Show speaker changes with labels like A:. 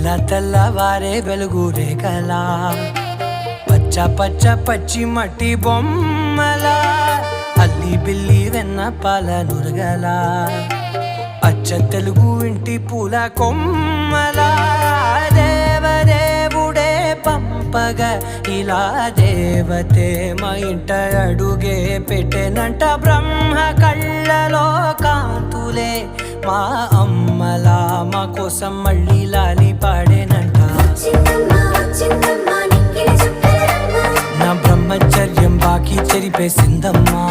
A: తెల్ల తెల్లవారే వెలుగు రేఖలా పచ్చ పచ్చ పచ్చి మట్టి బొమ్మలా అల్లి బిల్లి వెన్న పాల నురగలా అచ్చ తెలుగు ఇంటి పూల కొమ్మలా దేవదేవుడే పంపగా ఇలా దేవతే మా ఇంట అడుగే పెట్టెనంట బ్రహ్మ కళ్ళలో కాంతులే మా అమ్మలా మా కోసం మళ్ళీ లాలి పాడేనంట నా బ్రహ్మచర్యం బాకీ చెరిపేసిందమ్మా.